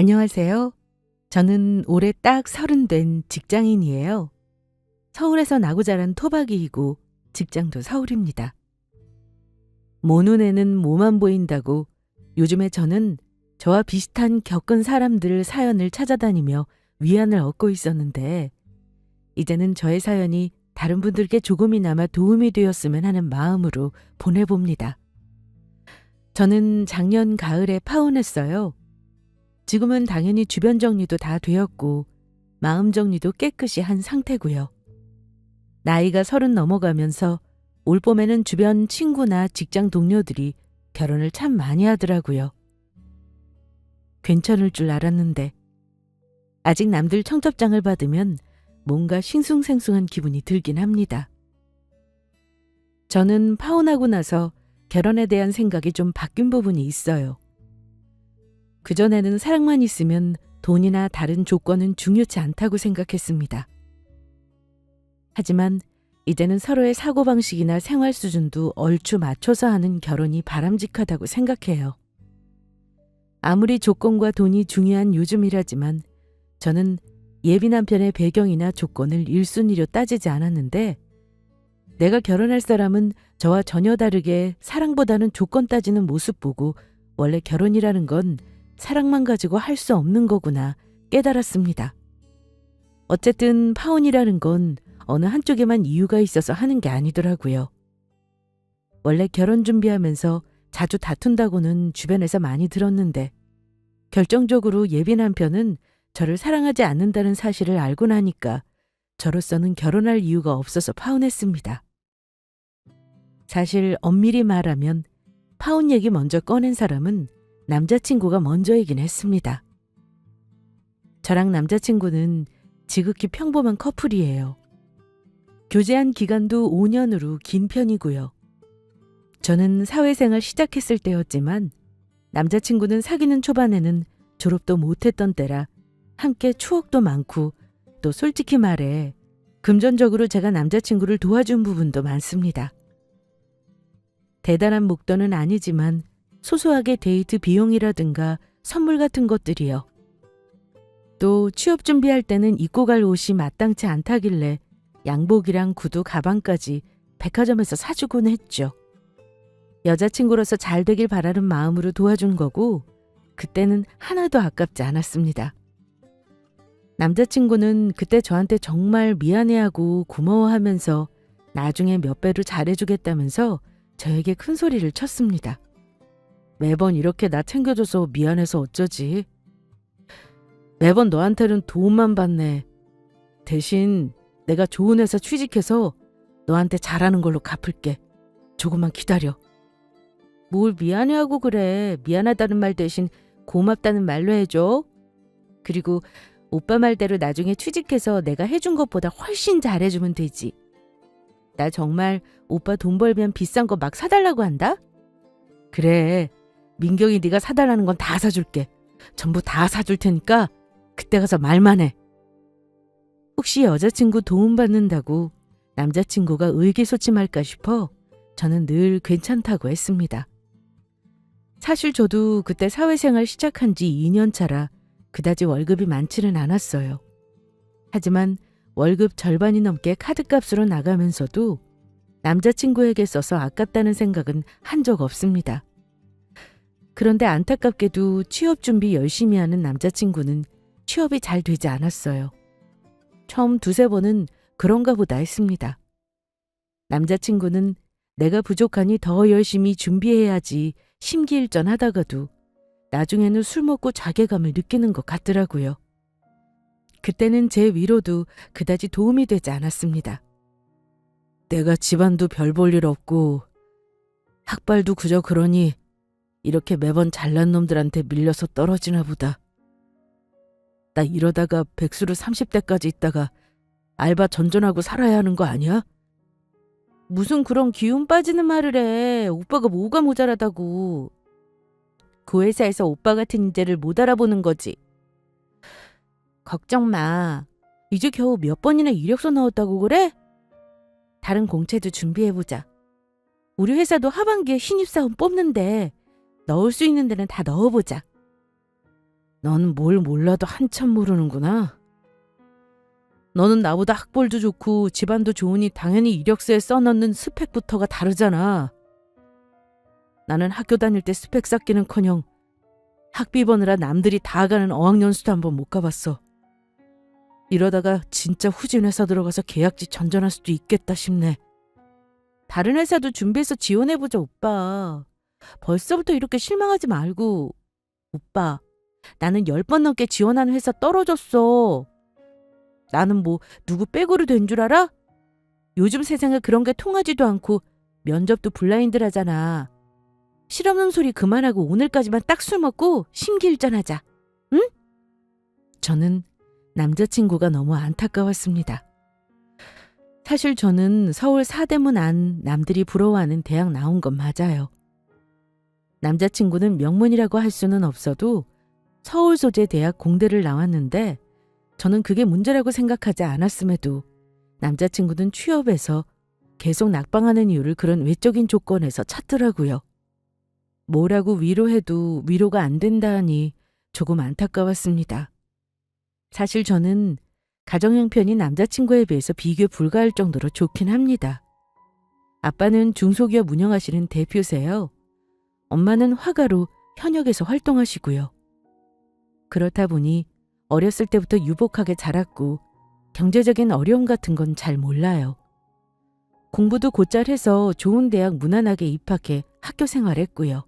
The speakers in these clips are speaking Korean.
안녕하세요. 저는 올해 딱 30 된 직장인이에요. 서울에서 나고 자란 토박이이고 직장도 서울입니다. 모 눈에는 모만 보인다고 요즘에 저는 저와 비슷한 겪은 사람들 사연을 찾아다니며 위안을 얻고 있었는데 이제는 저의 사연이 다른 분들께 조금이나마 도움이 되었으면 하는 마음으로 보내봅니다. 저는 작년 가을에 파혼했어요. 지금은 당연히 주변 정리도 다 되었고 마음 정리도 깨끗이 한 상태고요. 나이가 30 넘어가면서 올 봄에는 주변 친구나 직장 동료들이 결혼을 참 많이 하더라고요. 괜찮을 줄 알았는데 아직 남들 청첩장을 받으면 뭔가 싱숭생숭한 기분이 들긴 합니다. 저는 파혼하고 나서 결혼에 대한 생각이 좀 바뀐 부분이 있어요. 그전에는 사랑만 있으면 돈이나 다른 조건은 중요치 않다고 생각했습니다. 하지만 이제는 서로의 사고방식이나 생활 수준도 얼추 맞춰서 하는 결혼이 바람직하다고 생각해요. 아무리 조건과 돈이 중요한 요즘이라지만 저는 예비 남편의 배경이나 조건을 1순위로 따지지 않았는데 내가 결혼할 사람은 저와 전혀 다르게 사랑보다는 조건 따지는 모습 보고 원래 결혼이라는 건 사랑만 가지고 할 수 없는 거구나 깨달았습니다. 어쨌든 파혼이라는 건 어느 한쪽에만 이유가 있어서 하는 게 아니더라고요. 원래 결혼 준비하면서 자주 다툰다고는 주변에서 많이 들었는데 결정적으로 예비 남편은 저를 사랑하지 않는다는 사실을 알고 나니까 저로서는 결혼할 이유가 없어서 파혼했습니다. 사실 엄밀히 말하면 파혼 얘기 먼저 꺼낸 사람은 남자친구가 먼저이긴 했습니다. 저랑 남자친구는 지극히 평범한 커플이에요. 교제한 기간도 5년으로 긴 편이고요. 저는 사회생활 시작했을 때였지만 남자친구는 사귀는 초반에는 졸업도 못했던 때라 함께 추억도 많고 또 솔직히 말해 금전적으로 제가 남자친구를 도와준 부분도 많습니다. 대단한 목돈은 아니지만 소소하게 데이트 비용이라든가 선물 같은 것들이요. 또 취업 준비할 때는 입고 갈 옷이 마땅치 않다길래 양복이랑 구두, 가방까지 백화점에서 사주곤 했죠. 여자친구로서 잘 되길 바라는 마음으로 도와준 거고 그때는 하나도 아깝지 않았습니다. 남자친구는 그때 저한테 정말 미안해하고 고마워하면서 나중에 몇 배로 잘해주겠다면서 저에게 큰 소리를 쳤습니다. 매번 이렇게 나 챙겨줘서 미안해서 어쩌지. 매번 너한테는 도움만 받네. 대신 내가 좋은 회사 취직해서 너한테 잘하는 걸로 갚을게. 조금만 기다려. 뭘 미안해하고 그래. 미안하다는 말 대신 고맙다는 말로 해줘. 그리고 오빠 말대로 나중에 취직해서 내가 해준 것보다 훨씬 잘해주면 되지. 나 정말 오빠 돈 벌면 비싼 거 막 사달라고 한다? 그래. 민경이 네가 사달라는 건 다 사줄게. 전부 다 사줄 테니까 그때 가서 말만 해. 혹시 여자친구 도움받는다고 남자친구가 의기소침할까 싶어 저는 늘 괜찮다고 했습니다. 사실 저도 그때 사회생활 시작한 지 2년 차라 그다지 월급이 많지는 않았어요. 하지만 월급 절반이 넘게 카드값으로 나가면서도 남자친구에게 써서 아깝다는 생각은 한 적 없습니다. 그런데 안타깝게도 취업 준비 열심히 하는 남자친구는 취업이 잘 되지 않았어요. 처음 2~3번은 그런가 보다 했습니다. 남자친구는 내가 부족하니 더 열심히 준비해야지 심기일전하다가도 나중에는 술 먹고 자괴감을 느끼는 것 같더라고요. 그때는 제 위로도 그다지 도움이 되지 않았습니다. 내가 집안도 별 볼 일 없고 학발도 그저 그러니 이렇게 매번 잘난 놈들한테 밀려서 떨어지나 보다. 나 이러다가 백수로 30대까지 있다가 알바 전전하고 살아야 하는 거 아니야? 무슨 그런 기운 빠지는 말을 해. 오빠가 뭐가 모자라다고. 그 회사에서 오빠 같은 인재를 못 알아보는 거지. 걱정 마. 이제 겨우 몇 번이나 이력서 넣었다고 그래? 다른 공채도 준비해보자. 우리 회사도 하반기에 신입사원 뽑는데 넣을 수 있는 데는 다 넣어보자. 넌 뭘 몰라도 한참 모르는구나. 너는 나보다 학벌도 좋고 집안도 좋으니 당연히 이력서에 써넣는 스펙부터가 다르잖아. 나는 학교 다닐 때 스펙 쌓기는커녕 학비 버느라 남들이 다 가는 어학연수도 한번 못 가봤어. 이러다가 진짜 후진 회사 들어가서 계약직 전전할 수도 있겠다 싶네. 다른 회사도 준비해서 지원해보자, 오빠. 벌써부터 이렇게 실망하지 말고. 오빠, 나는 10번 넘게 지원한 회사 떨어졌어. 나는 뭐 누구 빼고로 된 줄 알아? 요즘 세상에 그런 게 통하지도 않고 면접도 블라인드라잖아. 실없는 소리 그만하고 오늘까지만 딱 술 먹고 심기일전하자. 응? 저는 남자친구가 너무 안타까웠습니다. 사실 저는 서울 사대문 안 남들이 부러워하는 대학 나온 건 맞아요. 남자친구는 명문이라고 할 수는 없어도 서울 소재 대학 공대를 나왔는데 저는 그게 문제라고 생각하지 않았음에도 남자친구는 취업해서 계속 낙방하는 이유를 그런 외적인 조건에서 찾더라고요. 뭐라고 위로해도 위로가 안 된다 하니 조금 안타까웠습니다. 사실 저는 가정 형편이 남자친구에 비해서 비교 불가할 정도로 좋긴 합니다. 아빠는 중소기업 운영하시는 대표세요. 엄마는 화가로 현역에서 활동하시고요. 그렇다 보니 어렸을 때부터 유복하게 자랐고 경제적인 어려움 같은 건 잘 몰라요. 공부도 곧잘 해서 좋은 대학 무난하게 입학해 학교 생활했고요.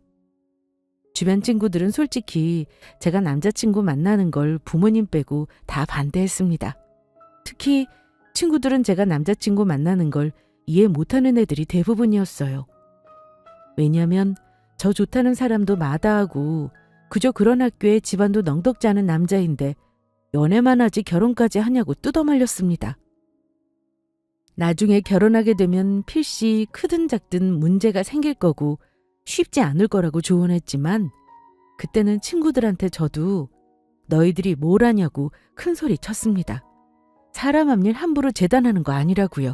주변 친구들은 솔직히 제가 남자친구 만나는 걸 부모님 빼고 다 반대했습니다. 특히 친구들은 제가 남자친구 만나는 걸 이해 못하는 애들이 대부분이었어요. 왜냐하면 저 좋다는 사람도 마다하고 그저 그런 학교에 집안도 넉넉지 않은 남자인데 연애만 하지 결혼까지 하냐고 뜯어말렸습니다. 나중에 결혼하게 되면 필시 크든 작든 문제가 생길 거고 쉽지 않을 거라고 조언했지만 그때는 친구들한테 저도 너희들이 뭘 하냐고 큰 소리 쳤습니다. 사람 앞일 함부로 재단하는 거 아니라고요.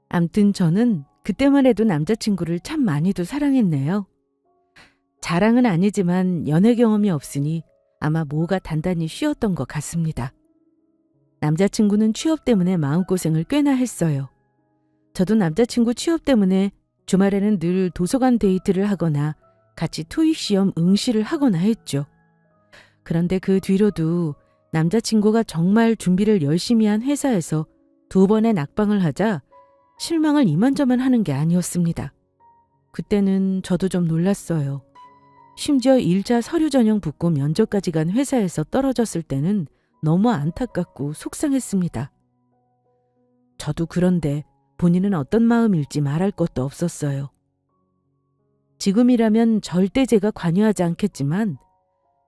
암튼 저는 그때만 해도 남자친구를 참 많이도 사랑했네요. 자랑은 아니지만 연애 경험이 없으니 아마 뭐가 단단히 쉬었던 것 같습니다. 남자친구는 취업 때문에 마음고생을 꽤나 했어요. 저도 남자친구 취업 때문에 주말에는 늘 도서관 데이트를 하거나 같이 토익 시험 응시를 하거나 했죠. 그런데 그 뒤로도 남자친구가 정말 준비를 열심히 한 회사에서 2번의 낙방을 하자 실망을 이만저만 하는 게 아니었습니다. 그때는 저도 좀 놀랐어요. 심지어 1차 서류 전형 붙고 면접까지 간 회사에서 떨어졌을 때는 너무 안타깝고 속상했습니다. 저도 그런데 본인은 어떤 마음일지 말할 것도 없었어요. 지금이라면 절대 제가 관여하지 않겠지만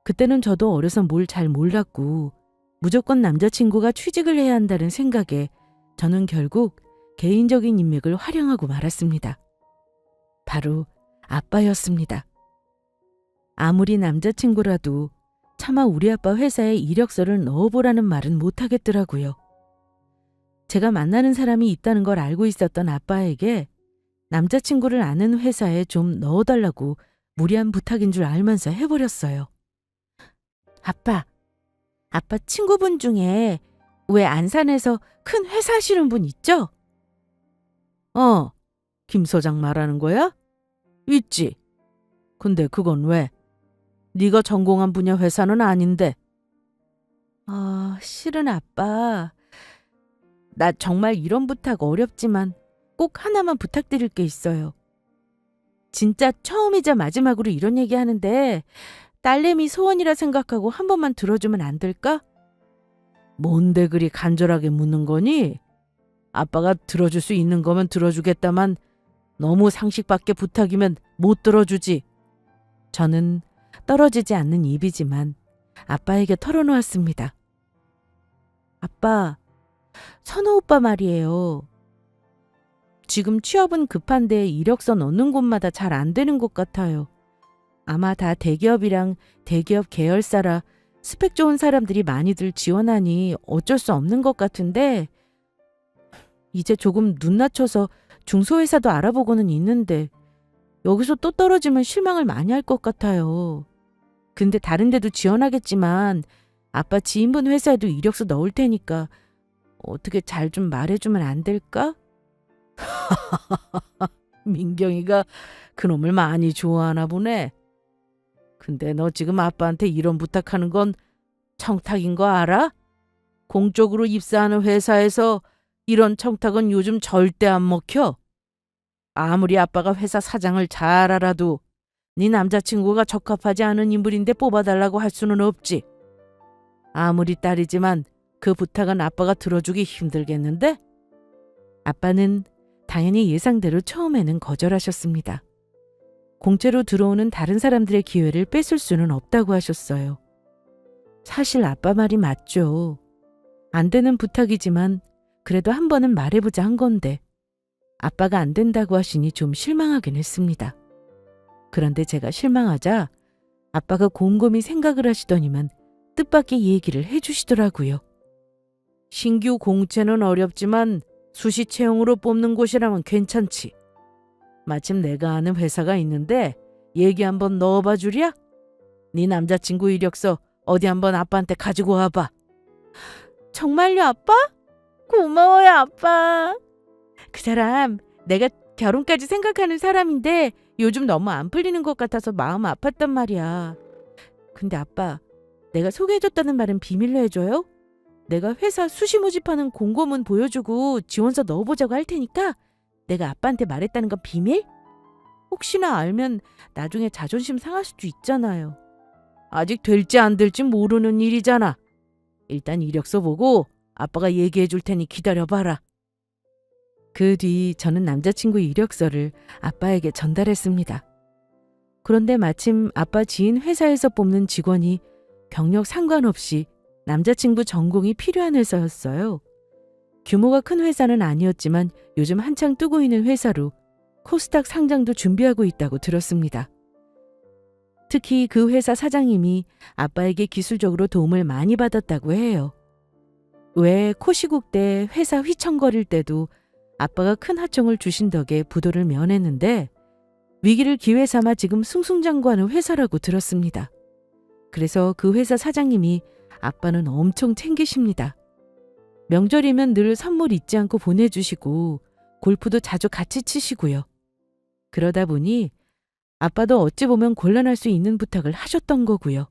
그때는 저도 어려서 뭘 잘 몰랐고 무조건 남자친구가 취직을 해야 한다는 생각에 저는 결국 개인적인 인맥을 활용하고 말았습니다. 바로 아빠였습니다. 아무리 남자친구라도 차마 우리 아빠 회사에 이력서를 넣어보라는 말은 못하겠더라고요. 제가 만나는 사람이 있다는 걸 알고 있었던 아빠에게 남자친구를 아는 회사에 좀 넣어달라고 무리한 부탁인 줄 알면서 해버렸어요. 아빠 친구분 중에 왜 안산에서 큰 회사 하시는 분 있죠? 김 소장 말하는 거야? 있지. 근데 그건 왜? 네가 전공한 분야 회사는 아닌데. 실은 아빠, 나 정말 이런 부탁 어렵지만 꼭 하나만 부탁드릴 게 있어요. 진짜 처음이자 마지막으로 이런 얘기 하는데 딸내미 소원이라 생각하고 한 번만 들어주면 안 될까? 뭔데 그리 간절하게 묻는 거니? 아빠가 들어줄 수 있는 거면 들어주겠다만 너무 상식 밖의 부탁이면 못 들어주지. 저는 떨어지지 않는 입이지만 아빠에게 털어놓았습니다. 아빠, 선호 오빠 말이에요. 지금 취업은 급한데 이력서 넣는 곳마다 잘 안 되는 것 같아요. 아마 다 대기업이랑 대기업 계열사라 스펙 좋은 사람들이 많이들 지원하니 어쩔 수 없는 것 같은데 이제 조금 눈 낮춰서 중소회사도 알아보고는 있는데 여기서 또 떨어지면 실망을 많이 할 것 같아요. 근데 다른 데도 지원하겠지만 아빠 지인분 회사에도 이력서 넣을 테니까 어떻게 잘 좀 말해주면 안 될까? 민경이가 그놈을 많이 좋아하나 보네. 근데 너 지금 아빠한테 이런 부탁하는 건 청탁인 거 알아? 공적으로 입사하는 회사에서 이런 청탁은 요즘 절대 안 먹혀. 아무리 아빠가 회사 사장을 잘 알아도 네 남자친구가 적합하지 않은 인물인데 뽑아달라고 할 수는 없지. 아무리 딸이지만 그 부탁은 아빠가 들어주기 힘들겠는데? 아빠는 당연히 예상대로 처음에는 거절하셨습니다. 공짜로 들어오는 다른 사람들의 기회를 뺏을 수는 없다고 하셨어요. 사실 아빠 말이 맞죠. 안 되는 부탁이지만 그래도 한 번은 말해보자 한 건데 아빠가 안 된다고 하시니 좀 실망하긴 했습니다. 그런데 제가 실망하자 아빠가 곰곰이 생각을 하시더니만 뜻밖의 얘기를 해주시더라고요. 신규 공채는 어렵지만 수시 채용으로 뽑는 곳이라면 괜찮지. 마침 내가 아는 회사가 있는데 얘기 한번 넣어봐 주랴? 네 남자친구 이력서 어디 한번 아빠한테 가지고 와봐. 정말요, 아빠? 고마워요, 아빠. 그 사람 내가 결혼까지 생각하는 사람인데 요즘 너무 안 풀리는 것 같아서 마음 아팠단 말이야. 근데 아빠, 내가 소개해줬다는 말은 비밀로 해줘요? 내가 회사 수시 모집하는 공고문 보여주고 지원서 넣어보자고 할 테니까 내가 아빠한테 말했다는 건 비밀? 혹시나 알면 나중에 자존심 상할 수도 있잖아요. 아직 될지 안 될지 모르는 일이잖아. 일단 이력서 보고 아빠가 얘기해 줄 테니 기다려봐라. 그 뒤 저는 남자친구 이력서를 아빠에게 전달했습니다. 그런데 마침 아빠 지인 회사에서 뽑는 직원이 경력 상관없이 남자친구 전공이 필요한 회사였어요. 규모가 큰 회사는 아니었지만 요즘 한창 뜨고 있는 회사로 코스닥 상장도 준비하고 있다고 들었습니다. 특히 그 회사 사장님이 아빠에게 기술적으로 도움을 많이 받았다고 해요. 왜 코시국 때 회사 휘청거릴 때도 아빠가 큰 하청을 주신 덕에 부도를 면했는데 위기를 기회 삼아 지금 승승장구하는 회사라고 들었습니다. 그래서 그 회사 사장님이 아빠는 엄청 챙기십니다. 명절이면 늘 선물 잊지 않고 보내주시고 골프도 자주 같이 치시고요. 그러다 보니 아빠도 어찌 보면 곤란할 수 있는 부탁을 하셨던 거고요.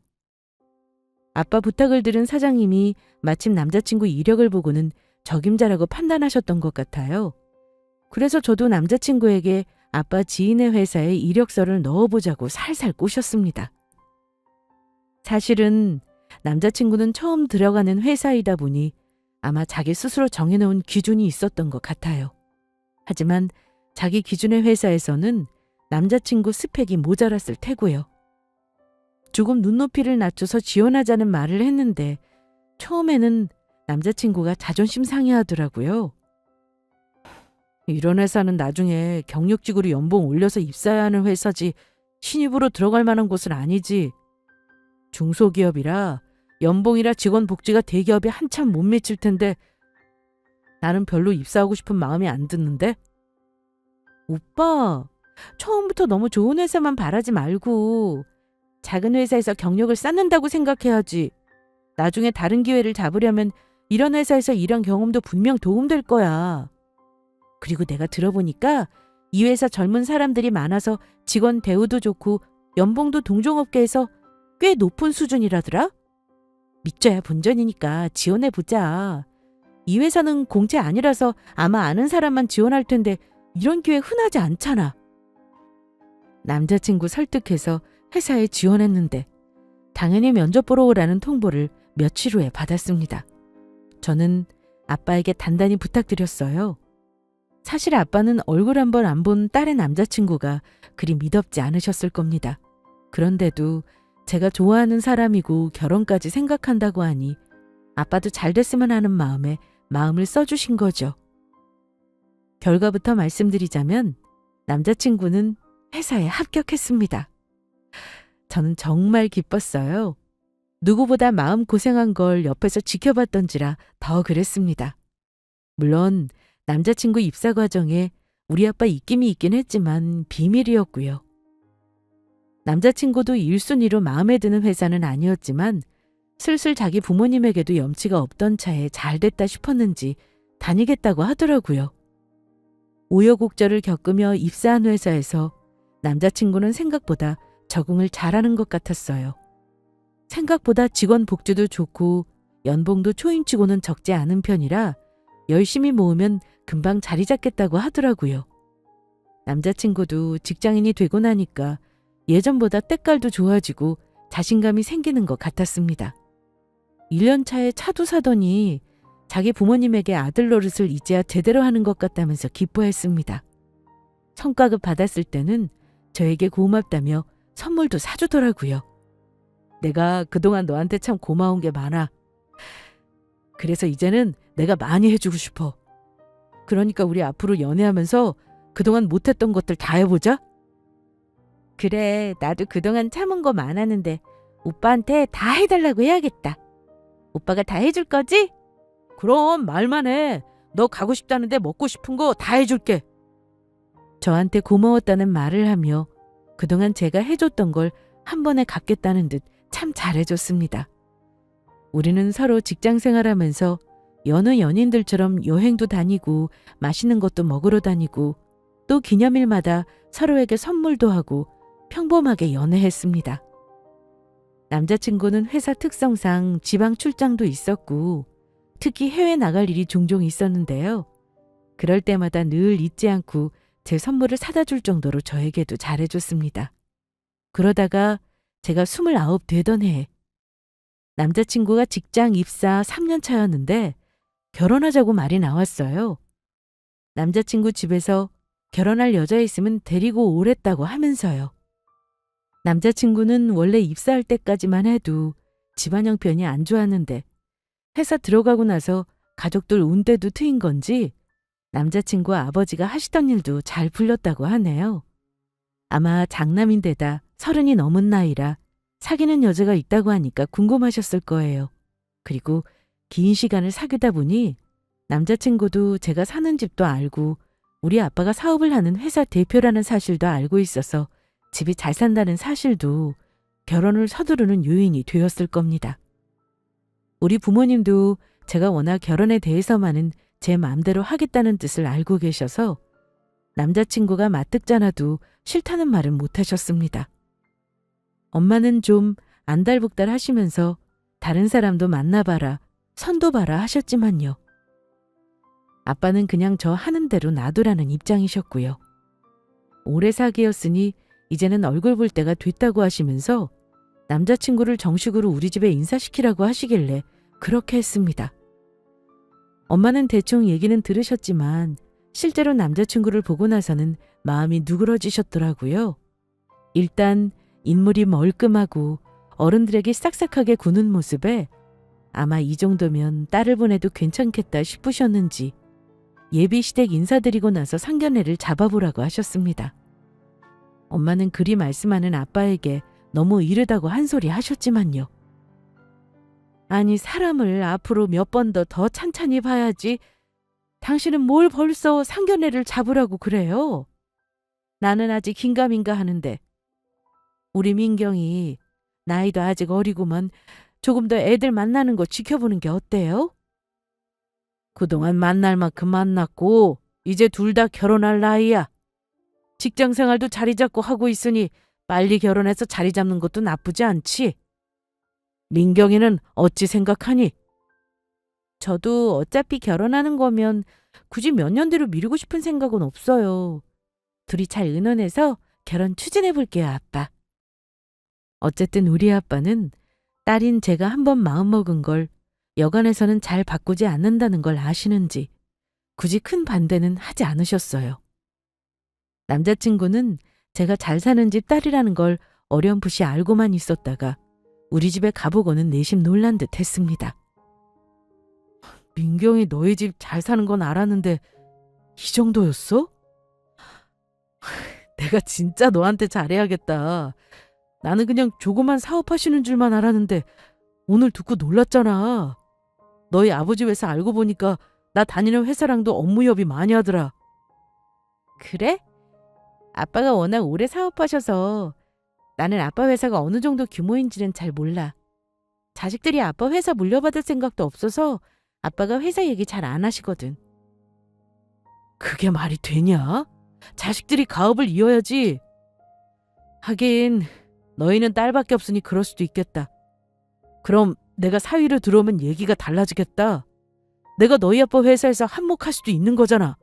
아빠 부탁을 들은 사장님이 마침 남자친구 이력을 보고는 적임자라고 판단하셨던 것 같아요. 그래서 저도 남자친구에게 아빠 지인의 회사에 이력서를 넣어보자고 살살 꼬셨습니다. 사실은 남자친구는 처음 들어가는 회사이다 보니 아마 자기 스스로 정해놓은 기준이 있었던 것 같아요. 하지만 자기 기준의 회사에서는 남자친구 스펙이 모자랐을 테고요. 조금 눈높이를 낮춰서 지원하자는 말을 했는데 처음에는 남자친구가 자존심 상해하더라고요. 이런 회사는 나중에 경력직으로 연봉 올려서 입사해야 하는 회사지 신입으로 들어갈 만한 곳은 아니지. 중소기업이라 연봉이라 직원 복지가 대기업에 한참 못 미칠 텐데 나는 별로 입사하고 싶은 마음이 안 드는데? 오빠, 처음부터 너무 좋은 회사만 바라지 말고 작은 회사에서 경력을 쌓는다고 생각해야지. 나중에 다른 기회를 잡으려면 이런 회사에서 일한 경험도 분명 도움될 거야. 그리고 내가 들어보니까 이 회사 젊은 사람들이 많아서 직원 대우도 좋고 연봉도 동종업계에서 꽤 높은 수준이라더라? 믿져야 본전이니까 지원해보자. 이 회사는 공채 아니라서 아마 아는 사람만 지원할 텐데 이런 기회 흔하지 않잖아. 남자친구 설득해서 회사에 지원했는데 당연히 면접 보러 오라는 통보를 며칠 후에 받았습니다. 저는 아빠에게 단단히 부탁드렸어요. 사실 아빠는 얼굴 한번 안 본 딸의 남자친구가 그리 미덥지 않으셨을 겁니다. 그런데도 제가 좋아하는 사람이고 결혼까지 생각한다고 하니 아빠도 잘 됐으면 하는 마음에 마음을 써주신 거죠. 결과부터 말씀드리자면 남자친구는 회사에 합격했습니다. 저는 정말 기뻤어요. 누구보다 마음 고생한 걸 옆에서 지켜봤던지라 더 그랬습니다. 물론 남자친구 입사 과정에 우리 아빠 입김이 있긴 했지만 비밀이었고요. 남자친구도 1순위로 마음에 드는 회사는 아니었지만 슬슬 자기 부모님에게도 염치가 없던 차에 잘 됐다 싶었는지 다니겠다고 하더라고요. 우여곡절을 겪으며 입사한 회사에서 남자친구는 생각보다 적응을 잘하는 것 같았어요. 생각보다 직원 복지도 좋고 연봉도 초임치고는 적지 않은 편이라 열심히 모으면 금방 자리 잡겠다고 하더라고요. 남자친구도 직장인이 되고 나니까 예전보다 때깔도 좋아지고 자신감이 생기는 것 같았습니다. 1년 차에 차도 사더니 자기 부모님에게 아들 노릇을 이제야 제대로 하는 것 같다면서 기뻐했습니다. 성과급 받았을 때는 저에게 고맙다며 선물도 사주더라고요. 내가 그동안 너한테 참 고마운 게 많아. 그래서 이제는 내가 많이 해주고 싶어. 그러니까 우리 앞으로 연애하면서 그동안 못했던 것들 다 해보자. 그래, 나도 그동안 참은 거 많았는데 오빠한테 다 해달라고 해야겠다. 오빠가 다 해줄 거지? 그럼 말만 해. 너 가고 싶다는데 먹고 싶은 거 다 해줄게. 저한테 고마웠다는 말을 하며 그동안 제가 해줬던 걸 한 번에 갚겠다는 듯 참 잘해줬습니다. 우리는 서로 직장 생활하면서 여느 연인들처럼 여행도 다니고 맛있는 것도 먹으러 다니고 또 기념일마다 서로에게 선물도 하고 평범하게 연애했습니다. 남자친구는 회사 특성상 지방 출장도 있었고 특히 해외 나갈 일이 종종 있었는데요. 그럴 때마다 늘 잊지 않고 제 선물을 사다 줄 정도로 저에게도 잘해줬습니다. 그러다가 제가 29 되던 해 남자친구가 직장 입사 3년 차였는데 결혼하자고 말이 나왔어요. 남자친구 집에서 결혼할 여자 있으면 데리고 오랬다고 하면서요. 남자친구는 원래 입사할 때까지만 해도 집안 형편이 안 좋았는데 회사 들어가고 나서 가족들 운대도 트인 건지 남자친구 아버지가 하시던 일도 잘 풀렸다고 하네요. 아마 장남인데다 30이 넘은 나이라 사귀는 여자가 있다고 하니까 궁금하셨을 거예요. 그리고 긴 시간을 사귀다 보니 남자친구도 제가 사는 집도 알고 우리 아빠가 사업을 하는 회사 대표라는 사실도 알고 있어서 집이 잘 산다는 사실도 결혼을 서두르는 요인이 되었을 겁니다. 우리 부모님도 제가 워낙 결혼에 대해서만은 제 마음대로 하겠다는 뜻을 알고 계셔서 남자친구가 마뜩잖아도 싫다는 말은 못하셨습니다. 엄마는 좀 안달복달 하시면서 다른 사람도 만나봐라, 선도 봐라 하셨지만요. 아빠는 그냥 저 하는 대로 놔두라는 입장이셨고요. 오래 사귀었으니 이제는 얼굴 볼 때가 됐다고 하시면서 남자친구를 정식으로 우리 집에 인사시키라고 하시길래 그렇게 했습니다. 엄마는 대충 얘기는 들으셨지만 실제로 남자친구를 보고 나서는 마음이 누그러지셨더라고요. 일단 인물이 멀끔하고 어른들에게 싹싹하게 구는 모습에 아마 이 정도면 딸을 보내도 괜찮겠다 싶으셨는지 예비 시댁 인사드리고 나서 상견례를 잡아보라고 하셨습니다. 엄마는 그리 말씀하는 아빠에게 너무 이르다고 한 소리 하셨지만요. 아니 사람을 앞으로 몇 번 더 찬찬히 봐야지. 당신은 뭘 벌써 상견례를 잡으라고 그래요? 나는 아직 긴가민가 하는데 우리 민경이 나이도 아직 어리고만 조금 더 애들 만나는 거 지켜보는 게 어때요? 그동안 만날 만큼 만났고 이제 둘 다 결혼할 나이야. 직장 생활도 자리 잡고 하고 있으니 빨리 결혼해서 자리 잡는 것도 나쁘지 않지. 민경이는 어찌 생각하니? 저도 어차피 결혼하는 거면 굳이 몇 년 뒤로 미루고 싶은 생각은 없어요. 둘이 잘 의논해서 결혼 추진해 볼게요, 아빠. 어쨌든 우리 아빠는 딸인 제가 한번 마음먹은 걸 여간에서는 잘 바꾸지 않는다는 걸 아시는지 굳이 큰 반대는 하지 않으셨어요. 남자친구는 제가 잘 사는 집 딸이라는 걸 어렴풋이 알고만 있었다가 우리 집에 가보고는 내심 놀란 듯 했습니다. 민경이 너희 집 잘 사는 건 알았는데 이 정도였어? 내가 진짜 너한테 잘해야겠다. 나는 그냥 조그만 사업하시는 줄만 알았는데 오늘 듣고 놀랐잖아. 너희 아버지 회사 알고 보니까 나 다니는 회사랑도 업무 협의 많이 하더라. 그래? 아빠가 워낙 오래 사업하셔서 나는 아빠 회사가 어느 정도 규모인지는 잘 몰라. 자식들이 아빠 회사 물려받을 생각도 없어서 아빠가 회사 얘기 잘 안 하시거든. 그게 말이 되냐? 자식들이 가업을 이어야지. 하긴 너희는 딸밖에 없으니 그럴 수도 있겠다. 그럼 내가 사위로 들어오면 얘기가 달라지겠다. 내가 너희 아빠 회사에서 한몫할 수도 있는 거잖아.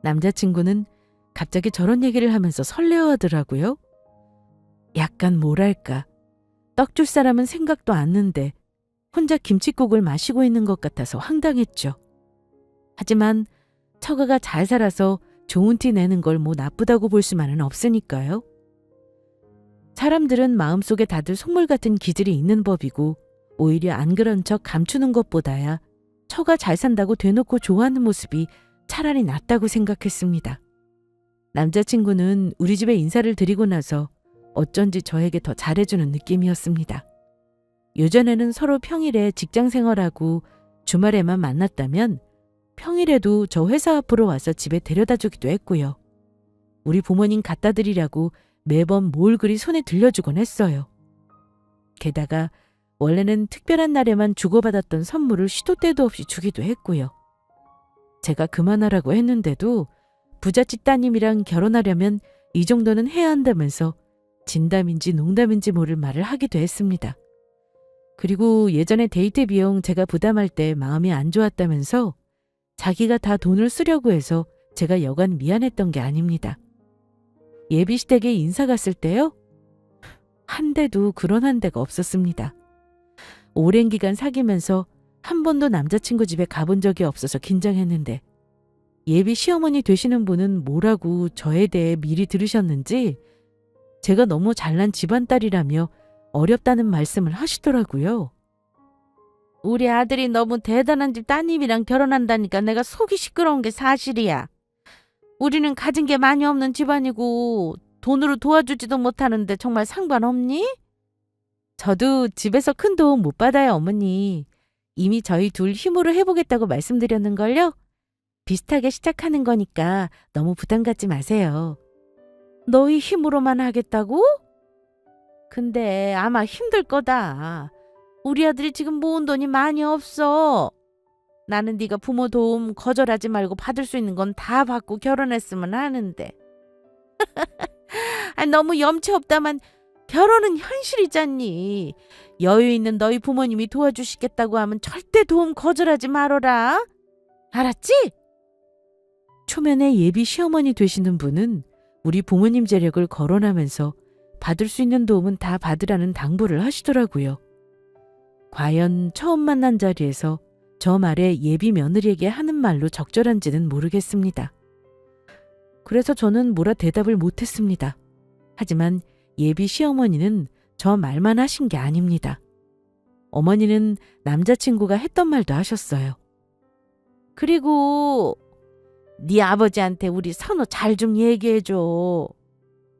남자친구는 갑자기 저런 얘기를 하면서 설레어하더라고요. 약간 뭐랄까, 떡 줄 사람은 생각도 않는데 혼자 김칫국을 마시고 있는 것 같아서 황당했죠. 하지만 처가가 잘 살아서 좋은 티 내는 걸 뭐 나쁘다고 볼 수만은 없으니까요. 사람들은 마음속에 다들 속물 같은 기질이 있는 법이고 오히려 안 그런 척 감추는 것보다야 처가 잘 산다고 대놓고 좋아하는 모습이 차라리 낫다고 생각했습니다. 남자친구는 우리 집에 인사를 드리고 나서 어쩐지 저에게 더 잘해주는 느낌이었습니다. 예전에는 서로 평일에 직장 생활하고 주말에만 만났다면 평일에도 저 회사 앞으로 와서 집에 데려다 주기도 했고요. 우리 부모님 갖다 드리라고 매번 뭘 그리 손에 들려주곤 했어요. 게다가 원래는 특별한 날에만 주고받았던 선물을 시도 때도 없이 주기도 했고요. 제가 그만하라고 했는데도 부잣집 따님이랑 결혼하려면 이 정도는 해야 한다면서 진담인지 농담인지 모를 말을 하기도 했습니다. 그리고 예전에 데이트 비용 제가 부담할 때 마음이 안 좋았다면서 자기가 다 돈을 쓰려고 해서 제가 여간 미안했던 게 아닙니다. 예비시댁에 인사 갔을 때요? 한 대도 그런 한 대가 없었습니다. 오랜 기간 사귀면서 한 번도 남자친구 집에 가본 적이 없어서 긴장했는데 예비 시어머니 되시는 분은 뭐라고 저에 대해 미리 들으셨는지 제가 너무 잘난 집안딸이라며 어렵다는 말씀을 하시더라고요. 우리 아들이 너무 대단한 집 따님이랑 결혼한다니까 내가 속이 시끄러운 게 사실이야. 우리는 가진 게 많이 없는 집안이고 돈으로 도와주지도 못하는데 정말 상관없니? 저도 집에서 큰 도움 못 받아요, 어머니. 이미 저희 둘 힘으로 해보겠다고 말씀드렸는걸요? 비슷하게 시작하는 거니까 너무 부담 갖지 마세요. 너희 힘으로만 하겠다고? 근데 아마 힘들 거다. 우리 아들이 지금 모은 돈이 많이 없어. 나는 네가 부모 도움 거절하지 말고 받을 수 있는 건 다 받고 결혼했으면 하는데. 너무 염치 없다만 결혼은 현실이잖니. 여유 있는 너희 부모님이 도와주시겠다고 하면 절대 도움 거절하지 말어라. 알았지? 초면에 예비 시어머니 되시는 분은 우리 부모님 재력을 거론하면서 받을 수 있는 도움은 다 받으라는 당부를 하시더라고요. 과연 처음 만난 자리에서 저 말에 예비 며느리에게 하는 말로 적절한지는 모르겠습니다. 그래서 저는 뭐라 대답을 못했습니다. 하지만 예비 시어머니는 저 말만 하신 게 아닙니다. 어머니는 남자친구가 했던 말도 하셨어요. 그리고 네 아버지한테 우리 선호 잘 좀 얘기해줘.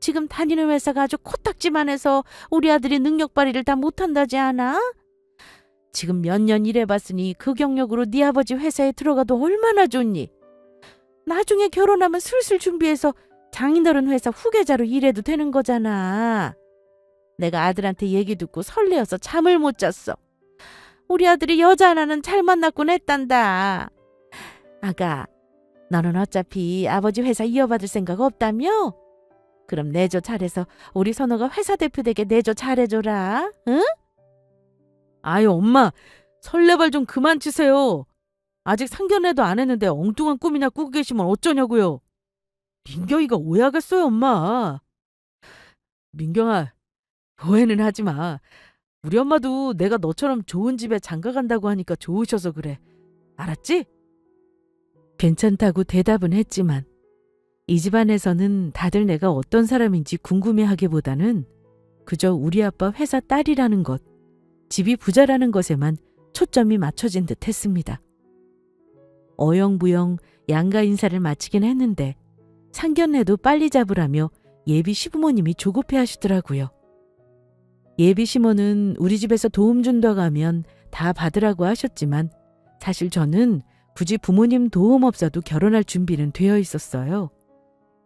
지금 다니는 회사가 아주 코딱지만 해서 우리 아들이 능력 발휘를 다 못한다지 않아? 지금 몇 년 일해봤으니 그 경력으로 네 아버지 회사에 들어가도 얼마나 좋니? 나중에 결혼하면 슬슬 준비해서 장인어른 회사 후계자로 일해도 되는 거잖아. 내가 아들한테 얘기 듣고 설레어서 잠을 못 잤어. 우리 아들이 여자 하나는 잘 만났군 했단다. 아가, 너는 어차피 아버지 회사 이어받을 생각 없다며? 그럼 내조 잘해서 우리 선호가 회사 대표 되게 내조 잘해줘라. 응? 아유 엄마, 설레발 좀 그만 치세요. 아직 상견례도 안 했는데 엉뚱한 꿈이나 꾸고 계시면 어쩌냐고요. 민경이가 오해하겠어요 엄마. 민경아, 오해는 하지 마. 우리 엄마도 내가 너처럼 좋은 집에 장가 간다고 하니까 좋으셔서 그래. 알았지? 괜찮다고 대답은 했지만 이 집안에서는 다들 내가 어떤 사람인지 궁금해하기보다는 그저 우리 아빠 회사 딸이라는 것, 집이 부자라는 것에만 초점이 맞춰진 듯 했습니다. 어영부영 양가 인사를 마치긴 했는데 상견례도 빨리 잡으라며 예비 시부모님이 조급해 하시더라고요. 예비 시모는 우리 집에서 도움 준다고 하면 다 받으라고 하셨지만 사실 저는 굳이 부모님 도움 없어도 결혼할 준비는 되어 있었어요.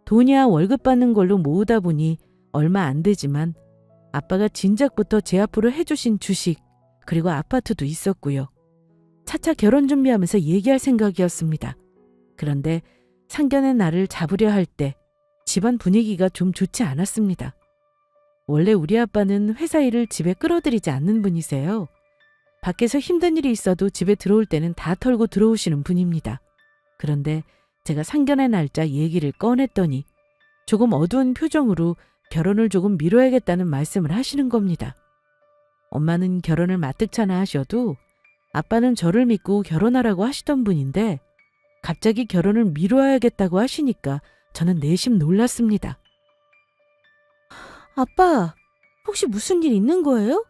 돈이야 월급 받는 걸로 모으다 보니 얼마 안 되지만 아빠가 진작부터 제 앞으로 해주신 주식 그리고 아파트도 있었고요. 차차 결혼 준비하면서 얘기할 생각이었습니다. 그런데 상견례 날을 잡으려 할 때 집안 분위기가 좀 좋지 않았습니다. 원래 우리 아빠는 회사 일을 집에 끌어들이지 않는 분이세요. 밖에서 힘든 일이 있어도 집에 들어올 때는 다 털고 들어오시는 분입니다. 그런데 제가 상견례 날짜 얘기를 꺼냈더니 조금 어두운 표정으로 결혼을 조금 미뤄야겠다는 말씀을 하시는 겁니다. 엄마는 결혼을 마뜩찮아 하셔도 아빠는 저를 믿고 결혼하라고 하시던 분인데 갑자기 결혼을 미뤄야겠다고 하시니까 저는 내심 놀랐습니다. 아빠, 혹시 무슨 일 있는 거예요?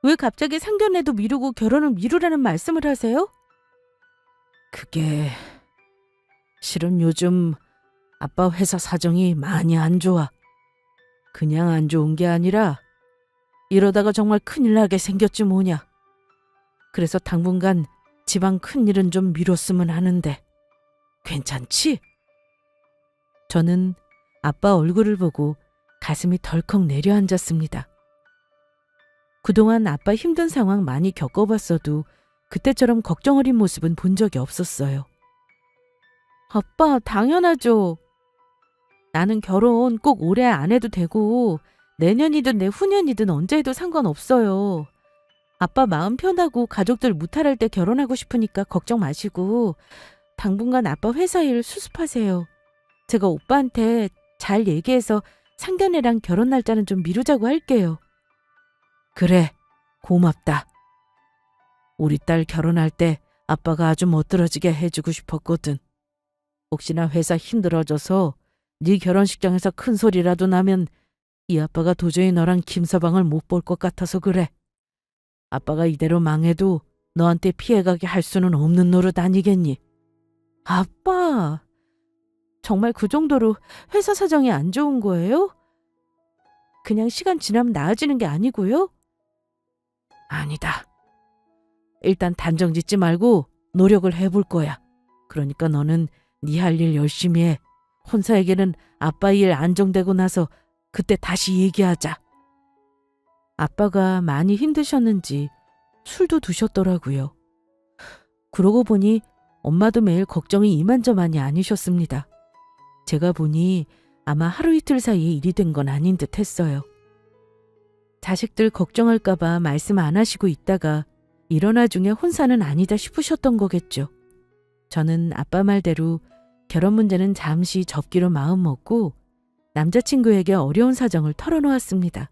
왜 갑자기 상견례도 미루고 결혼을 미루라는 말씀을 하세요? 그게 실은 요즘 아빠 회사 사정이 많이 안 좋아. 그냥 안 좋은 게 아니라 이러다가 정말 큰일 나게 생겼지 뭐냐. 그래서 당분간 집안 큰일은 좀 미뤘으면 하는데 괜찮지? 저는 아빠 얼굴을 보고 가슴이 덜컥 내려앉았습니다. 그동안 아빠 힘든 상황 많이 겪어봤어도 그때처럼 걱정 어린 모습은 본 적이 없었어요. 아빠, 당연하죠. 나는 결혼 꼭 올해 안 해도 되고 내년이든 내후년이든 언제 해도 상관없어요. 아빠 마음 편하고 가족들 무탈할 때 결혼하고 싶으니까 걱정 마시고 당분간 아빠 회사 일 수습하세요. 제가 오빠한테 잘 얘기해서 상견례랑 결혼 날짜는 좀 미루자고 할게요. 그래, 고맙다. 우리 딸 결혼할 때 아빠가 아주 멋들어지게 해주고 싶었거든. 혹시나 회사 힘들어져서 네 결혼식장에서 큰 소리라도 나면 이 아빠가 도저히 너랑 김서방을 못 볼 것 같아서 그래. 아빠가 이대로 망해도 너한테 피해가게 할 수는 없는 노릇 아니겠니? 아빠, 정말 그 정도로 회사 사정이 안 좋은 거예요? 그냥 시간 지나면 나아지는 게 아니고요? 아니다. 일단 단정 짓지 말고 노력을 해볼 거야. 그러니까 너는 네 할 일 열심히 해. 혼사에게는 아빠 일 안정되고 나서 그때 다시 얘기하자. 아빠가 많이 힘드셨는지 술도 드셨더라고요. 그러고 보니 엄마도 매일 걱정이 이만저만이 아니셨습니다. 제가 보니 아마 하루 이틀 사이에 일이 된 건 아닌 듯 했어요. 자식들 걱정할까 봐 말씀 안 하시고 있다가 일어나 중에 혼사는 아니다 싶으셨던 거겠죠. 저는 아빠 말대로 결혼 문제는 잠시 접기로 마음먹고 남자친구에게 어려운 사정을 털어놓았습니다.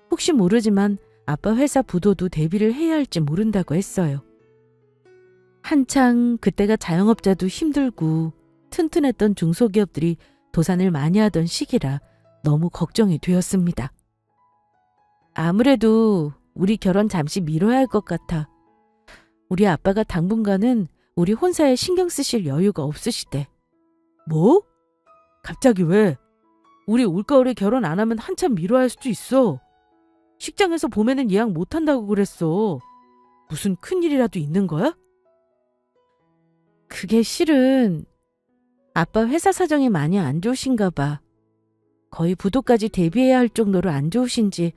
혹시 모르지만 아빠 회사 부도도 대비를 해야 할지 모른다고 했어요. 한창 그때가 자영업자도 힘들고 튼튼했던 중소기업들이 도산을 많이 하던 시기라 너무 걱정이 되었습니다. 아무래도 우리 결혼 잠시 미뤄야 할 것 같아. 우리 아빠가 당분간은 우리 혼사에 신경 쓰실 여유가 없으시대. 뭐? 갑자기 왜? 우리 올가을에 결혼 안 하면 한참 미뤄야 할 수도 있어. 식장에서 봄에는 예약 못 한다고 그랬어. 무슨 큰일이라도 있는 거야? 그게 실은 아빠 회사 사정이 많이 안 좋으신가 봐. 거의 부도까지 대비해야 할 정도로 안 좋으신지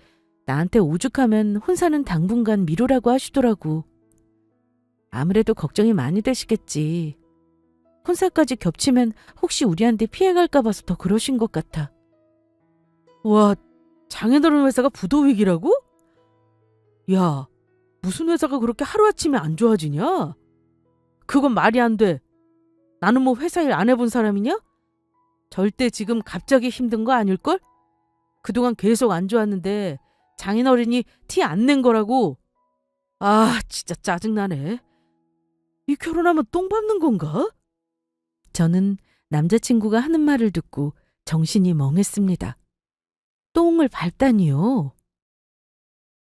나한테 오죽하면 혼사는 당분간 미루라고 하시더라고. 아무래도 걱정이 많이 되시겠지. 혼사까지 겹치면 혹시 우리한테 피해갈까 봐서 더 그러신 것 같아. 와, 장인어른 회사가 부도 위기라고? 야, 무슨 회사가 그렇게 하루아침에 안 좋아지냐? 그건 말이 안 돼. 나는 뭐 회사 일 안 해본 사람이냐? 절대 지금 갑자기 힘든 거 아닐걸? 그동안 계속 안 좋았는데 장인어른이 티 안 낸 거라고. 아, 진짜 짜증나네. 이 결혼하면 똥 밟는 건가? 저는 남자친구가 하는 말을 듣고 정신이 멍했습니다. 똥을 밟다니요?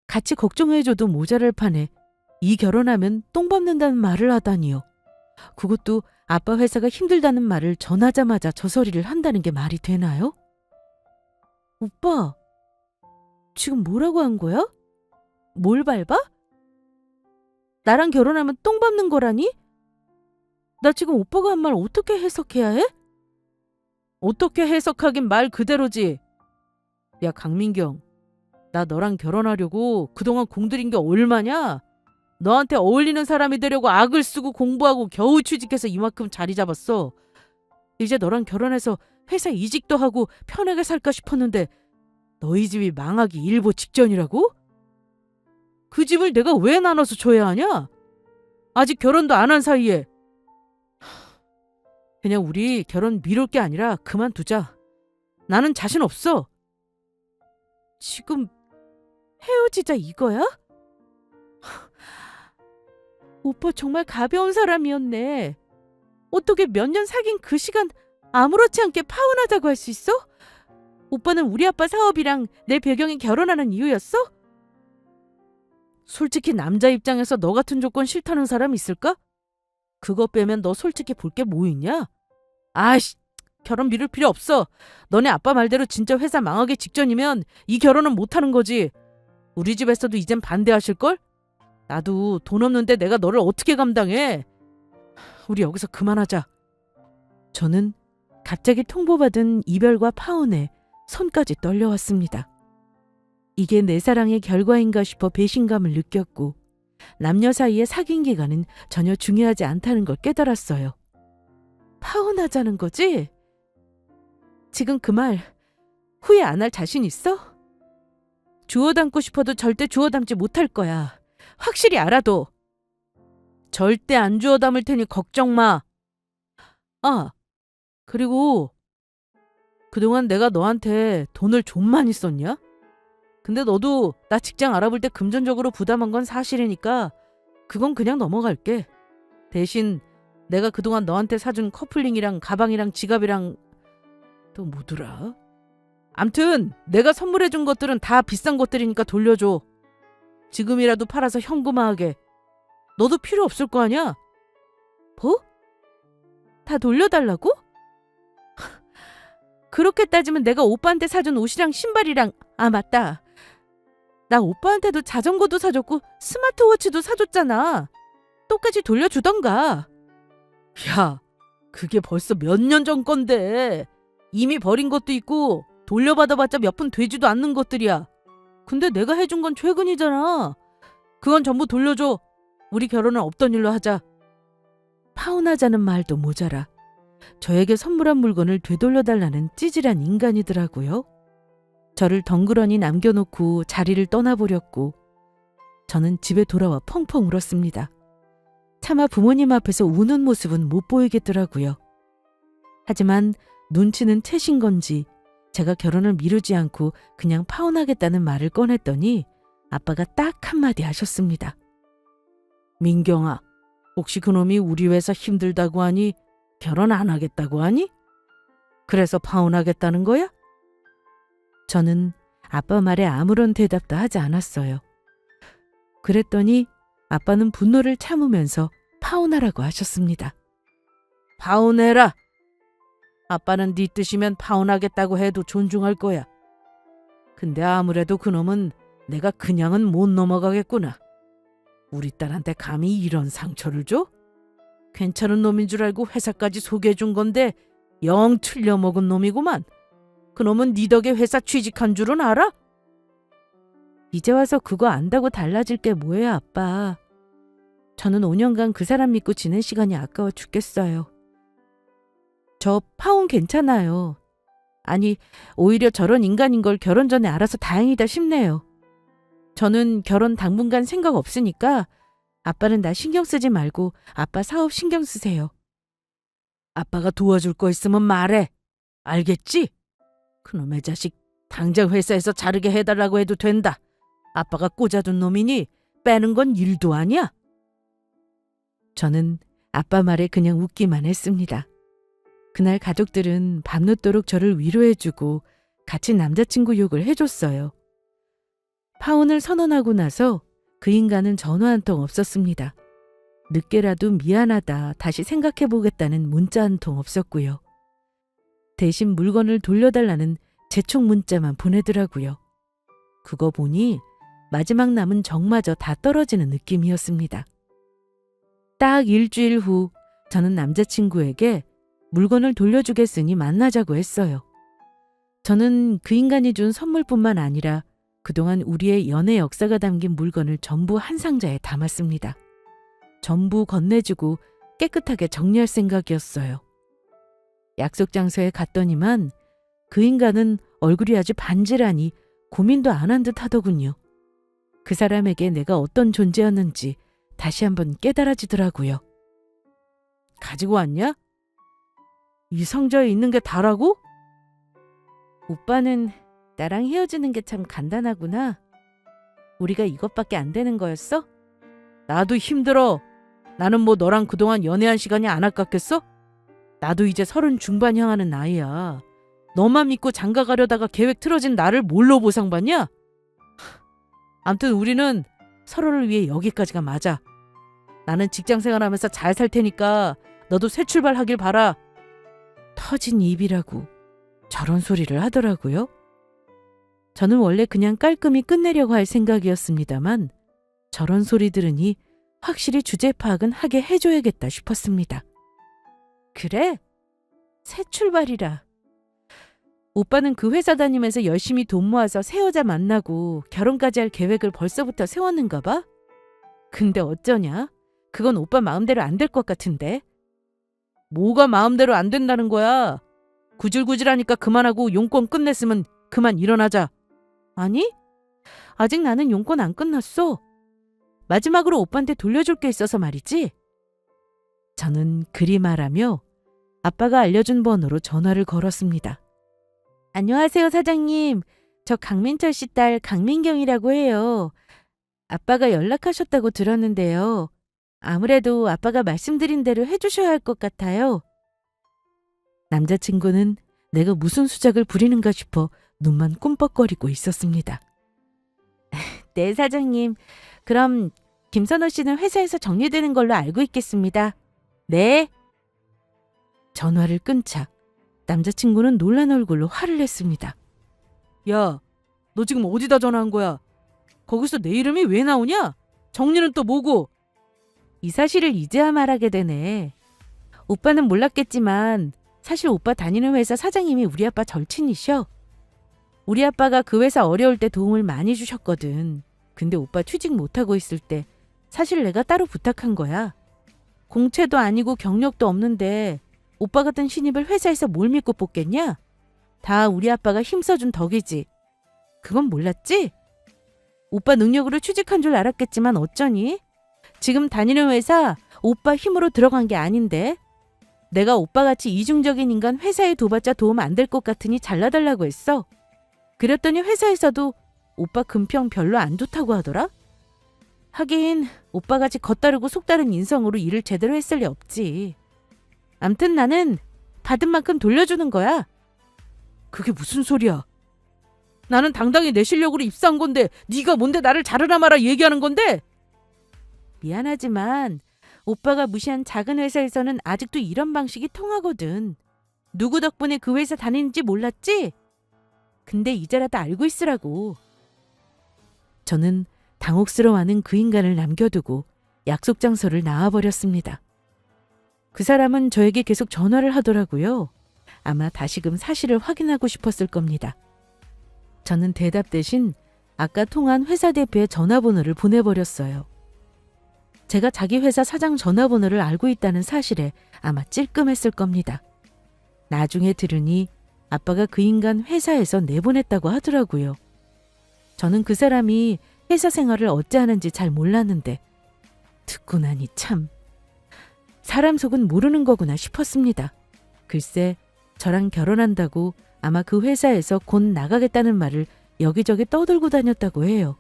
같이 걱정해줘도 모자랄 판에 이 결혼하면 똥 밟는다는 말을 하다니요. 그것도 아빠 회사가 힘들다는 말을 전하자마자 저 소리를 한다는 게 말이 되나요? 오빠, 지금 뭐라고 한 거야? 뭘 밟아? 나랑 결혼하면 똥 밟는 거라니? 나 지금 오빠가 한 말 어떻게 해석해야 해? 어떻게 해석하긴 말 그대로지. 야, 강민경. 나 너랑 결혼하려고 그동안 공들인 게 얼마냐? 너한테 어울리는 사람이 되려고 악을 쓰고 공부하고 겨우 취직해서 이만큼 자리 잡았어. 이제 너랑 결혼해서 회사 이직도 하고 편하게 살까 싶었는데 너희 집이 망하기 일보 직전이라고? 그 집을 내가 왜 나눠서 줘야 하냐? 아직 결혼도 안 한 사이에. 그냥 우리 결혼 미룰 게 아니라 그만두자. 나는 자신 없어. 지금 헤어지자 이거야? 오빠 정말 가벼운 사람이었네. 어떻게 몇 년 사귄 그 시간 아무렇지 않게 파혼하자고 할 수 있어? 오빠는 우리 아빠 사업이랑 내 배경이 결혼하는 이유였어? 솔직히 남자 입장에서 너 같은 조건 싫다는 사람 있을까? 그거 빼면 너 솔직히 볼 게 뭐 있냐? 아이씨, 결혼 미룰 필요 없어. 너네 아빠 말대로 진짜 회사 망하기 직전이면 이 결혼은 못하는 거지. 우리 집에서도 이젠 반대하실걸? 나도 돈 없는데 내가 너를 어떻게 감당해? 우리 여기서 그만하자. 저는 갑자기 통보받은 이별과 파혼에 손까지 떨려왔습니다. 이게 내 사랑의 결과인가 싶어 배신감을 느꼈고 남녀 사이의 사귄 기간은 전혀 중요하지 않다는 걸 깨달았어요. 파혼하자는 거지? 지금 그 말 후회 안 할 자신 있어? 주워 담고 싶어도 절대 주워 담지 못할 거야. 확실히 알아도. 절대 안 주워 담을 테니 걱정 마. 아, 그리고 그동안 내가 너한테 돈을 좀 많이 썼냐? 근데 너도 나 직장 알아볼 때 금전적으로 부담한 건 사실이니까 그건 그냥 넘어갈게. 대신 내가 그동안 너한테 사준 커플링이랑 가방이랑 지갑이랑 또 뭐더라? 암튼 내가 선물해준 것들은 다 비싼 것들이니까 돌려줘. 지금이라도 팔아서 현금화하게. 너도 필요 없을 거 아니야? 뭐? 다 돌려달라고? 그렇게 따지면 내가 오빠한테 사준 옷이랑 신발이랑 맞다. 나 오빠한테도 자전거도 사줬고 스마트워치도 사줬잖아. 똑같이 돌려주던가. 야, 그게 벌써 몇 년 전 건데. 이미 버린 것도 있고 돌려받아봤자 몇 푼 되지도 않는 것들이야. 근데 내가 해준 건 최근이잖아. 그건 전부 돌려줘. 우리 결혼은 없던 일로 하자. 파혼하자는 말도 모자라 저에게 선물한 물건을 되돌려달라는 찌질한 인간이더라고요. 저를 덩그러니 남겨놓고 자리를 떠나버렸고 저는 집에 돌아와 펑펑 울었습니다. 차마 부모님 앞에서 우는 모습은 못 보이겠더라고요. 하지만 눈치는 채신 건지 제가 결혼을 미루지 않고 그냥 파혼하겠다는 말을 꺼냈더니 아빠가 딱 한마디 하셨습니다. 민경아, 혹시 그놈이 우리 회사 힘들다고 하니 결혼 안 하겠다고 하니? 그래서 파혼하겠다는 거야? 저는 아빠 말에 아무런 대답도 하지 않았어요. 그랬더니 아빠는 분노를 참으면서 파혼하라고 하셨습니다. 파혼해라. 아빠는 네 뜻이면 파혼하겠다고 해도 존중할 거야. 근데 아무래도 그놈은 내가 그냥은 못 넘어가겠구나. 우리 딸한테 감히 이런 상처를 줘? 괜찮은 놈인 줄 알고 회사까지 소개해준 건데 영 틀려먹은 놈이구만. 그놈은 네 덕에 회사 취직한 줄은 알아? 이제 와서 그거 안다고 달라질 게 뭐예요, 아빠. 저는 5년간 그 사람 믿고 지낸 시간이 아까워 죽겠어요. 저 파혼 괜찮아요. 아니, 오히려 저런 인간인 걸 결혼 전에 알아서 다행이다 싶네요. 저는 결혼 당분간 생각 없으니까 아빠는 나 신경 쓰지 말고 아빠 사업 신경 쓰세요. 아빠가 도와줄 거 있으면 말해. 알겠지? 그놈의 자식 당장 회사에서 자르게 해달라고 해도 된다. 아빠가 꽂아둔 놈이니 빼는 건 일도 아니야. 저는 아빠 말에 그냥 웃기만 했습니다. 그날 가족들은 밤늦도록 저를 위로해주고 같이 남자친구 욕을 해줬어요. 파혼을 선언하고 나서 그 인간은 전화 한 통 없었습니다. 늦게라도 미안하다 다시 생각해보겠다는 문자 한 통 없었고요. 대신 물건을 돌려달라는 재촉 문자만 보내더라고요. 그거 보니 마지막 남은 정마저 다 떨어지는 느낌이었습니다. 딱 일주일 후 저는 남자친구에게 물건을 돌려주겠으니 만나자고 했어요. 저는 그 인간이 준 선물뿐만 아니라 그동안 우리의 연애 역사가 담긴 물건을 전부 한 상자에 담았습니다. 전부 건네주고 깨끗하게 정리할 생각이었어요. 약속 장소에 갔더니만 그 인간은 얼굴이 아주 반질하니 고민도 안 한 듯 하더군요. 그 사람에게 내가 어떤 존재였는지 다시 한번 깨달아지더라고요. 가지고 왔냐? 이 상자에 있는 게 다라고? 오빠는 나랑 헤어지는 게 참 간단하구나. 우리가 이것밖에 안 되는 거였어? 나도 힘들어. 나는 뭐 너랑 그동안 연애한 시간이 안 아깝겠어? 나도 이제 30 중반 향하는 나이야. 너만 믿고 장가 가려다가 계획 틀어진 나를 뭘로 보상받냐? 암튼 우리는 서로를 위해 여기까지가 맞아. 나는 직장 생활하면서 잘 살 테니까 너도 새 출발하길 바라. 터진 입이라고 저런 소리를 하더라고요. 저는 원래 그냥 깔끔히 끝내려고 할 생각이었습니다만 저런 소리 들으니 확실히 주제 파악은 하게 해줘야겠다 싶었습니다. 그래? 새 출발이라. 오빠는 그 회사 다니면서 열심히 돈 모아서 새 여자 만나고 결혼까지 할 계획을 벌써부터 세웠는가 봐? 근데 어쩌냐? 그건 오빠 마음대로 안 될 것 같은데. 뭐가 마음대로 안 된다는 거야? 구질구질하니까 그만하고 용건 끝냈으면 그만 일어나자. 아니? 아직 나는 용건 안 끝났어. 마지막으로 오빠한테 돌려줄 게 있어서 말이지. 저는 그리 말하며 아빠가 알려준 번호로 전화를 걸었습니다. 안녕하세요, 사장님. 저 강민철 씨 딸 강민경이라고 해요. 아빠가 연락하셨다고 들었는데요. 아무래도 아빠가 말씀드린 대로 해주셔야 할 것 같아요. 남자친구는 내가 무슨 수작을 부리는가 싶어 눈만 꿈뻑거리고 있었습니다. 네, 사장님. 그럼 김선호 씨는 회사에서 정리되는 걸로 알고 있겠습니다. 네. 전화를 끊자 남자친구는 놀란 얼굴로 화를 냈습니다. 야, 너 지금 어디다 전화한 거야? 거기서 내 이름이 왜 나오냐? 정리는 또 뭐고? 이 사실을 이제야 말하게 되네. 오빠는 몰랐겠지만 사실 오빠 다니는 회사 사장님이 우리 아빠 절친이셔. 우리 아빠가 그 회사 어려울 때 도움을 많이 주셨거든. 근데 오빠 취직 못하고 있을 때 사실 내가 따로 부탁한 거야. 공채도 아니고 경력도 없는데 오빠 같은 신입을 회사에서 뭘 믿고 뽑겠냐? 다 우리 아빠가 힘써준 덕이지. 그건 몰랐지? 오빠 능력으로 취직한 줄 알았겠지만 어쩌니? 지금 다니는 회사 오빠 힘으로 들어간 게 아닌데. 내가 오빠같이 이중적인 인간 회사에 둬봤자 도움 안 될 것 같으니 잘라달라고 했어. 그랬더니 회사에서도 오빠 금평 별로 안 좋다고 하더라? 하긴 오빠같이 겉다르고 속다른 인성으로 일을 제대로 했을 리 없지. 암튼 나는 받은 만큼 돌려주는 거야. 그게 무슨 소리야? 나는 당당히 내 실력으로 입사한 건데 네가 뭔데 나를 자르라 마라 얘기하는 건데? 미안하지만 오빠가 무시한 작은 회사에서는 아직도 이런 방식이 통하거든. 누구 덕분에 그 회사 다니는지 몰랐지? 근데 이제라도 알고 있으라고. 저는 당혹스러워하는 그 인간을 남겨두고 약속 장소를 나와버렸습니다. 그 사람은 저에게 계속 전화를 하더라고요. 아마 다시금 사실을 확인하고 싶었을 겁니다. 저는 대답 대신 아까 통한 회사 대표의 전화번호를 보내버렸어요. 제가 자기 회사 사장 전화번호를 알고 있다는 사실에 아마 찔끔했을 겁니다. 나중에 들으니 아빠가 그 인간 회사에서 내보냈다고 하더라고요. 저는 그 사람이 회사 생활을 어찌 하는지 잘 몰랐는데 듣고 나니 참 사람 속은 모르는 거구나 싶었습니다. 글쎄 저랑 결혼한다고 아마 그 회사에서 곧 나가겠다는 말을 여기저기 떠들고 다녔다고 해요.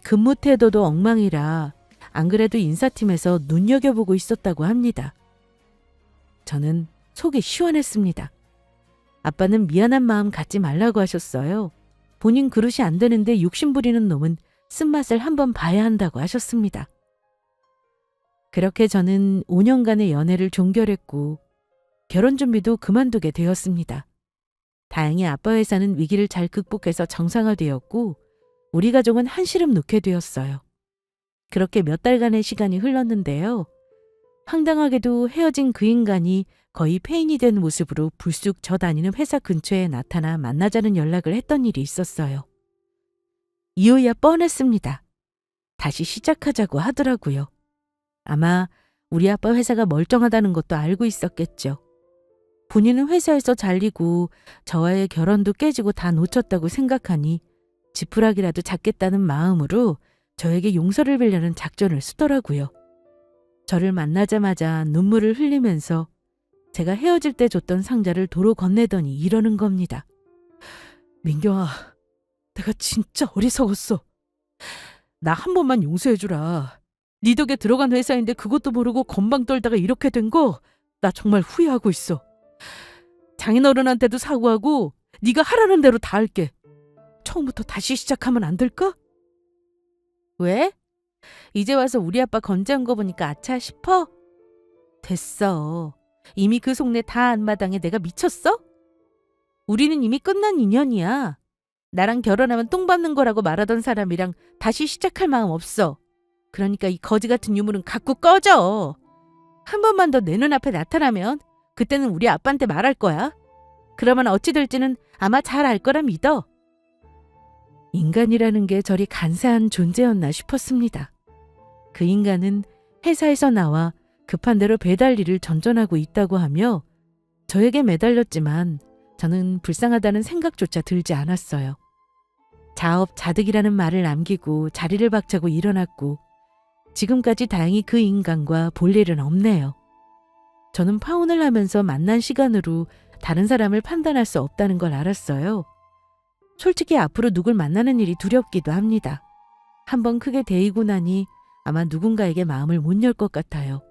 근무 태도도 엉망이라 안 그래도 인사팀에서 눈여겨보고 있었다고 합니다. 저는 속이 시원했습니다. 아빠는 미안한 마음 갖지 말라고 하셨어요. 본인 그릇이 안 되는데 욕심 부리는 놈은 쓴맛을 한번 봐야 한다고 하셨습니다. 그렇게 저는 5년간의 연애를 종결했고 결혼 준비도 그만두게 되었습니다. 다행히 아빠 회사는 위기를 잘 극복해서 정상화되었고 우리 가족은 한시름 놓게 되었어요. 그렇게 몇 달간의 시간이 흘렀는데요. 황당하게도 헤어진 그 인간이 거의 폐인이 된 모습으로 불쑥 저 다니는 회사 근처에 나타나 만나자는 연락을 했던 일이 있었어요. 이유야 뻔했습니다. 다시 시작하자고 하더라고요. 아마 우리 아빠 회사가 멀쩡하다는 것도 알고 있었겠죠. 본인은 회사에서 잘리고 저와의 결혼도 깨지고 다 놓쳤다고 생각하니 지푸라기라도 잡겠다는 마음으로 저에게 용서를 빌려는 작전을 쓰더라고요. 저를 만나자마자 눈물을 흘리면서 제가 헤어질 때 줬던 상자를 도로 건네더니 이러는 겁니다. 민경아, 내가 진짜 어리석었어. 나 한 번만 용서해주라. 네 덕에 들어간 회사인데 그것도 모르고 건방 떨다가 이렇게 된 거 나 정말 후회하고 있어. 장인어른한테도 사과하고 네가 하라는 대로 다 할게. 처음부터 다시 시작하면 안 될까? 왜? 이제 와서 우리 아빠 건재한 거 보니까 아차 싶어? 됐어. 이미 그 속내 다 안마당에 내가 미쳤어? 우리는 이미 끝난 인연이야. 나랑 결혼하면 똥 밟는 거라고 말하던 사람이랑 다시 시작할 마음 없어. 그러니까 이 거지 같은 유물은 갖고 꺼져. 한 번만 더 내 눈앞에 나타나면 그때는 우리 아빠한테 말할 거야. 그러면 어찌 될지는 아마 잘 알 거라 믿어. 인간이라는 게 저리 간사한 존재였나 싶었습니다. 그 인간은 회사에서 나와 급한 대로 배달 일을 전전하고 있다고 하며 저에게 매달렸지만 저는 불쌍하다는 생각조차 들지 않았어요. 자업자득이라는 말을 남기고 자리를 박차고 일어났고 지금까지 다행히 그 인간과 볼 일은 없네요. 저는 파혼을 하면서 만난 시간으로 다른 사람을 판단할 수 없다는 걸 알았어요. 솔직히 앞으로 누굴 만나는 일이 두렵기도 합니다. 한번 크게 데이고 나니 아마 누군가에게 마음을 못 열 것 같아요.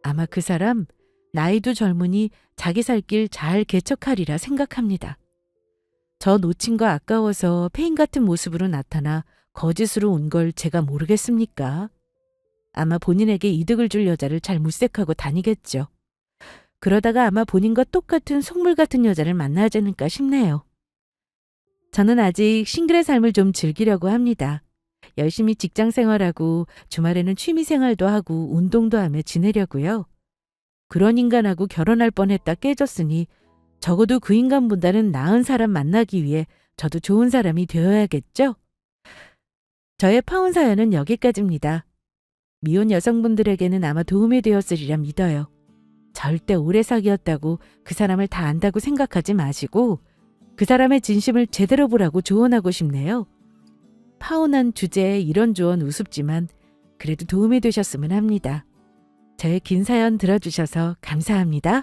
아마 그 사람 나이도 젊으니 자기 살 길 잘 개척하리라 생각합니다. 저 놓친 거 아까워서 폐인 같은 모습으로 나타나 거짓으로 온 걸 제가 모르겠습니까? 아마 본인에게 이득을 줄 여자를 잘 물색하고 다니겠죠. 그러다가 아마 본인과 똑같은 속물 같은 여자를 만나지 않을까 싶네요. 저는 아직 싱글의 삶을 좀 즐기려고 합니다. 열심히 직장 생활하고 주말에는 취미 생활도 하고 운동도 하며 지내려고요. 그런 인간하고 결혼할 뻔했다 깨졌으니 적어도 그 인간보다는 나은 사람 만나기 위해 저도 좋은 사람이 되어야겠죠? 저의 파혼 사연은 여기까지입니다. 미혼 여성분들에게는 아마 도움이 되었으리라 믿어요. 절대 오래 사귀었다고 그 사람을 다 안다고 생각하지 마시고 그 사람의 진심을 제대로 보라고 조언하고 싶네요. 파혼한 주제에 이런 조언 우습지만 그래도 도움이 되셨으면 합니다. 저의 긴 사연 들어주셔서 감사합니다.